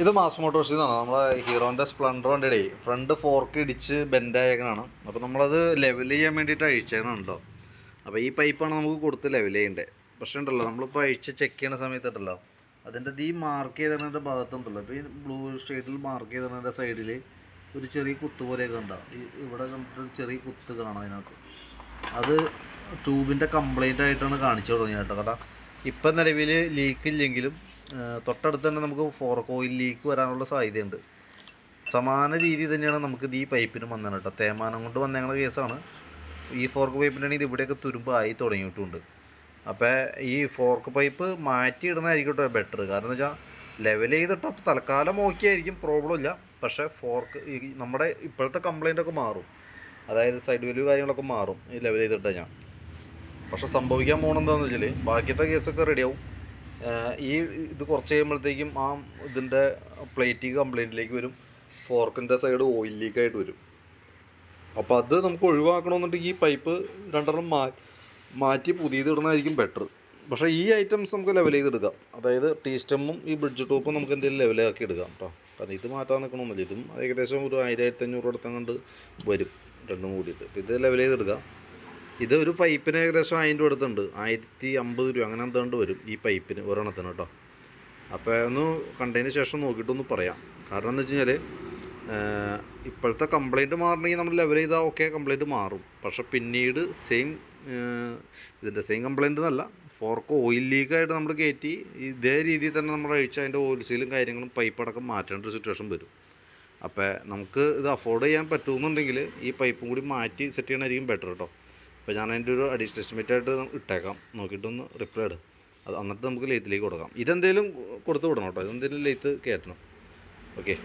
ഇത് മാസ് മോട്ടോഴ്സിൽ നിന്നാണ് നമ്മളെ ഹീറോൻ്റെ സ്പ്ലെൻഡർ വണ്ടിയുടെ ഫ്രണ്ട് ഫോർക്ക് ഇടിച്ച് ബെൻഡായേക്കണാണ്. അപ്പോൾ നമ്മളത് ലെവൽ ചെയ്യാൻ വേണ്ടിയിട്ട് അഴിച്ചേക്കണുണ്ടോ. അപ്പോൾ ഈ പൈപ്പാണ് നമുക്ക് കൊടുത്ത് ലെവൽ ചെയ്യേണ്ടത്. പക്ഷേ ഉണ്ടല്ലോ നമ്മളിപ്പോൾ അഴിച്ച് ചെക്ക് ചെയ്യുന്ന സമയത്തുണ്ടല്ലോ അതിൻ്റെ ഈ മാർക്ക് ചെയ്തതിൻ്റെ ഭാഗത്തുണ്ടല്ലോ, ഇപ്പോൾ ഈ ബ്ലൂ ഷെയ്ഡിൽ മാർക്ക് ചെയ്തതിൻ്റെ സൈഡിൽ ഒരു ചെറിയ കുത്ത് പോലെയൊക്കെ ഉണ്ടാവും. ഇവിടെ കണ്ടിട്ടൊരു ചെറിയ കുത്ത് കാണാം അതിനകത്ത്. അത് ട്യൂബിൻ്റെ കംപ്ലൈൻ്റ് ആയിട്ടാണ് കാണിച്ചു തുടങ്ങിയത് കേട്ടോ. കാരണം ഇപ്പം നിലവിൽ ലീക്ക് ഇല്ലെങ്കിലും തൊട്ടടുത്ത് തന്നെ നമുക്ക് ഫോർക്ക് ഓയിൽ ലീക്ക് വരാനുള്ള സാധ്യതയുണ്ട്. സമാന രീതി തന്നെയാണ് നമുക്ക് ഈ പൈപ്പിന് വന്നത് കേട്ടോ. തേമാനം കൊണ്ട് വന്നേക്കുന്ന കേസാണ്. ഈ ഫോർക്ക് പൈപ്പിൻ്റെ ആണെങ്കിൽ ഇവിടെയൊക്കെ തുരുമ്പായി തുടങ്ങിയിട്ടുണ്ട്. അപ്പോൾ ഈ ഫോർക്ക് പൈപ്പ് മാറ്റി ഇടുന്നതായിരിക്കും കേട്ടോ ബെറ്റർ. കാരണം എന്ന് വെച്ചാൽ ലെവൽ ചെയ്തിട്ട് അപ്പോൾ തൽക്കാലം ഓക്കെ ആയിരിക്കും, പ്രോബ്ലം ഇല്ല. പക്ഷേ ഫോർക്ക് നമ്മുടെ ഇപ്പോഴത്തെ കംപ്ലൈൻ്റൊക്കെ മാറും. അതായത് സൈഡ് വാല്യൂ കാര്യങ്ങളൊക്കെ മാറും ഈ ലെവൽ ചെയ്തിട്ട് ഞാൻ. പക്ഷെ സംഭവിക്കാൻ പോകണമെന്താണെന്ന് വെച്ചാൽ ബാക്കിയത്തെ കേസൊക്കെ റെഡിയാവും. ഈ ഇത് കുറച്ച് കഴിയുമ്പോഴത്തേക്കും ആ ഇതിൻ്റെ പ്ലേറ്റിങ് കംപ്ലൈൻറ്റിലേക്ക് വരും. ഫോർക്കിൻ്റെ സൈഡ് ഓയിൽ ലീക്കായിട്ട് വരും. അപ്പോൾ അത് നമുക്ക് ഒഴിവാക്കണമെന്നുണ്ടെങ്കിൽ ഈ പൈപ്പ് രണ്ടെണ്ണം മാറ്റി പുതിയത് ഇടുന്നതായിരിക്കും ബെറ്റർ. പക്ഷേ ഈ ഐറ്റംസ് നമുക്ക് ലെവൽ ചെയ്തെടുക്കാം. അതായത് ടീ സ്റ്റെമ്മും ഈ ബ്രിഡ്ജ് ടോപ്പും നമുക്ക് എന്തെങ്കിലും ലെവലാക്കി എടുക്കാം കേട്ടോ. കാരണം ഇത് മാറ്റാൻ നിൽക്കണമെന്നില്ല. ഇതും ഏകദേശം ഒരു 1000-1500 അടുത്തങ്ങണ്ട് വരും രണ്ടും കൂടിയിട്ട്. ഇത് ലെവൽ ചെയ്തെടുക്കാം. ഇത് ഒരു പൈപ്പിന് ഏകദേശം 1000 രൂപ അടുത്തുണ്ട്. 1050 രൂപ അങ്ങനെ എന്താണ്ട് വരും ഈ പൈപ്പിന് ഒരെണ്ണത്തിന് കേട്ടോ. അപ്പോൾ ഒന്ന് കണ്ടതിന് ശേഷം നോക്കിയിട്ടൊന്ന് പറയാം. കാരണം എന്താ വെച്ച് കഴിഞ്ഞാൽ ഇപ്പോഴത്തെ കംപ്ലൈൻറ്റ് മാറണമെങ്കിൽ നമ്മൾ ലെവൽ ചെയ്താൽ ഓക്കെ കംപ്ലൈൻറ്റ് മാറും. പക്ഷെ പിന്നീട് ഇതിൻ്റെ സെയിം കംപ്ലൈൻറ്റ് എന്നല്ല, ഫോർക്ക് ഓയിൽ ലീക്കായിട്ട് നമ്മൾ കയറ്റി ഇതേ രീതിയിൽ തന്നെ നമ്മൾ അഴിച്ച് അതിൻ്റെ ഓയിൽ സീലും കാര്യങ്ങളും പൈപ്പടക്കം മാറ്റേണ്ട ഒരു സിറ്റുവേഷൻ വരും. അപ്പോൾ നമുക്ക് ഇത് അഫോർഡ് ചെയ്യാൻ പറ്റുമെന്നുണ്ടെങ്കിൽ ഈ പൈപ്പും കൂടി മാറ്റി സെറ്റ് ചെയ്യണമായിരിക്കും ബെറ്റർ കേട്ടോ. അപ്പോൾ ഞാൻ അതിൻ്റെ ഒരു അഡീഷണൽ എസ്റ്റിമേറ്റ് ആയിട്ട് ഇട്ടേക്കാം. നോക്കിയിട്ടൊന്ന് റിപ്ലൈ ഇടും. എന്നിട്ട് നമുക്ക് ലെയ്ത്തിലേക്ക് കൊടുക്കാം. ഇതെന്തെങ്കിലും കൊടുത്ത് വിടണം കേട്ടോ. ഇതെന്തെങ്കിലും ലെയ്ത്ത് കയറ്റണം. ഓക്കെ.